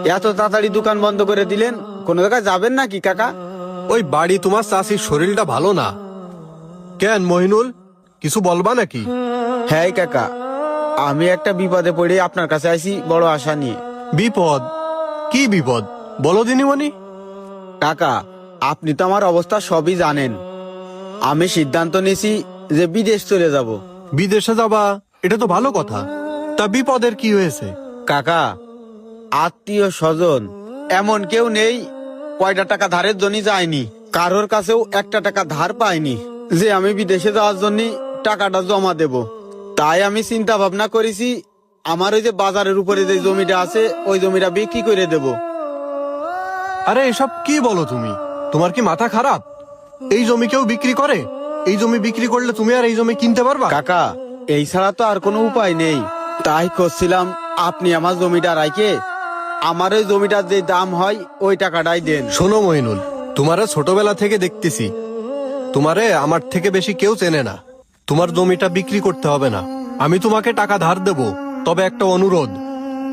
এত তাড়াতাড়ি দোকান বন্ধ করে দিলেন, কোন জায়গায় যাবেন নাকি কাকা? ওই বাড়ি তোমার চাষির শরীরটা ভালো না। কেন মহিনুল, কিছু বলবা নাকি? হ্যাঁ কাকা, আমি একটা বিপদে পড়ে আপনার কাছে আইছি বড় আশা নিয়ে। বিপদ? কি বিপদ বলো দিনিমণি। কাকা, আপনি তো আমার অবস্থা সবই জানেন। আমি সিদ্ধান্ত নিয়েছি যে বিদেশ চলে যাব। বিদেশে যাবা? এটা তো ভালো কথা। তা বিপদের কি হয়েছে? কাকা, আত্মীয় স্বজন এমন কেউ নেই কয়টা টাকা ধারের জন্য যায়নি, কারোর কাছেও একটা টাকা ধার পাইনি যে আমি বিদেশে যাওয়ার জন্য টাকাটা জমা দেব। তাই আমি চিন্তা ভাবনা করেছি আমার ওই যে বাজারের উপরে যে জমিটা আছে ওই জমিটা বিক্রি করে দেব। আরে এসব কি বলো তুমি? তোমার কি মাথা খারাপ? এই জমি কেউ বিক্রি করে? এই জমি বিক্রি করলে তুমি আর এই জমি কিনতে পারবা? কাকা, এই ছাড়া তো আর কোনো উপায় নেই। তাই করছিলাম আপনি আমার জমিটা রাইখে আমার ওই জমিটার যে দাম হয় ওই টাকাটাই দেন। শোনো মইনুল, তোমারে ছোটবেলা থেকে দেখতেছি, তোমারে আমার থেকে বেশি কেউ চেনে না। তোমার জমিটা বিক্রি করতে হবে না, আমি তোমাকে টাকা ধার দেব। তবে একটা অনুরোধ,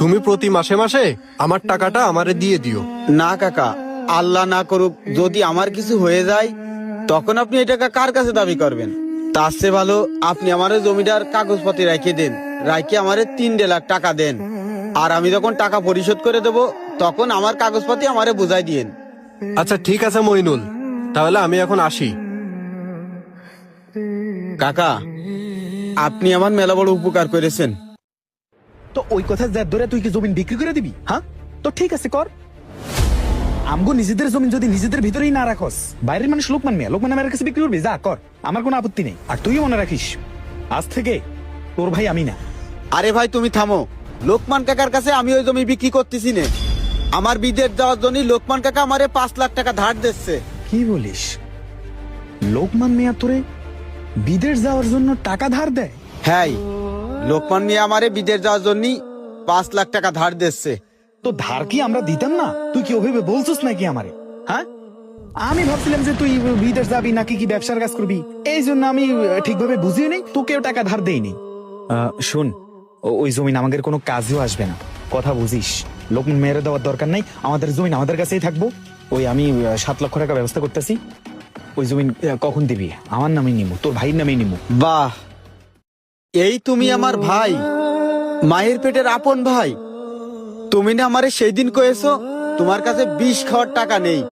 তুমি প্রতি মাসে মাসে আমার টাকাটা আমারে দিয়ে দিও। না কাকা, আল্লাহ না করুক যদি আমার কিছু হয়ে যায় তখন আপনি এই টাকা কার কাছে দাবি করবেন? তার চেয়ে ভালো আপনি আমার ওই জমিটার কাগজপাতি রাখে দেন, রাখে আমারে 3 লাখ টাকা দেন। আর আমি যখন টাকা পরিশোধ করে দেব তখন আমার কাগজপাতি আমারে বুঝাই দিয়েন। আচ্ছা ঠিক আছে মইনুল, তাহলে আমি এখন আসি। কাকা, আপনি আমার মেলা বড় উপকার করেছেন। তো ওই কথা যা ধরে তুই কি জমিন বিক্রি করে দিবি? হ্যাঁ, তো ঠিক আছে কর। আমগো নিজেদের জমিন যদি নিজেদের ভিতরেই না রাখস, বাইরের মানুষ লোকমান আমার কাছে বিক্রি করবি, যা কর, আমার কোনো আপত্তি নেই। আর তুইও মনে রাখিস, আজ থেকে তোর ভাই আমি না। আরে ভাই তুমি থামো, লোকমান কাকার কাছে আমি ওই জমি বিক্রি করতেছি না। আমার বিদেশ যাওয়ার জন্য লোকমান কাকা আমারে 5 লাখ টাকা ধার দিচ্ছে। কি বলিস? লোকমান মিয়া তোরে বিদেশ যাওয়ার জন্য টাকা ধার দেয়? হ্যাঁ, লোকমান মিয়া আমারে বিদেশ যাওয়ার জন্য 5 লাখ টাকা ধার দিচ্ছে। তো ধার কি আমরা দিতাম না? তুই কি ওভাবে বলছিস নাকি আমারে? হ্যাঁ, আমি ভাবছিলাম যে তুই বিদেশ যাবি নাকি কি ব্যবসার কাজ করবি, এই জন্য আমি ঠিকভাবে বুঝিয়ে নেই, তোকেও টাকা ধার দেইনি। শোন, ওই জমিন আমাদের কোনো কাজেও আসবে না, কথা বুঝিস। লোকমান মেয়েরে দেওয়ার দরকার নাই, আমাদের জমিন আমাদের কাছেই থাকবো। ওই আমি 7 লক্ষ টাকা ব্যবস্থা করতেছি, ওই জমিন কখন দিবি? আমার নামে নিমু, তোর ভাইয়ের নামে নিমু। বাহ, এই তুমি আমার ভাই, মায়ের পেটের আপন ভাই। তুমি না আমারে সেই দিন কয়েছো তোমার কাছে বিষ খাওয়ার টাকা নেই।